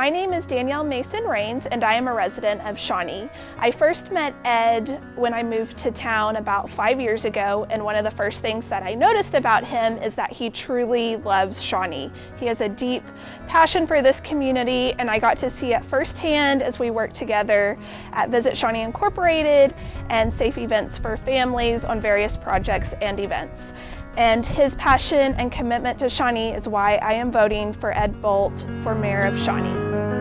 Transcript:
My name is Danielle Mason-Rains, and I am a resident of Shawnee. I first met Ed when I moved to town about 5 years ago, and one of the first things that I noticed about him is that he truly loves Shawnee. He has a deep passion for this community, and I got to see it firsthand as we worked together at Visit Shawnee Incorporated and Safe Events for Families on various projects and events. And his passion and commitment to Shawnee is why I am voting for Ed Bolt for Mayor of Shawnee.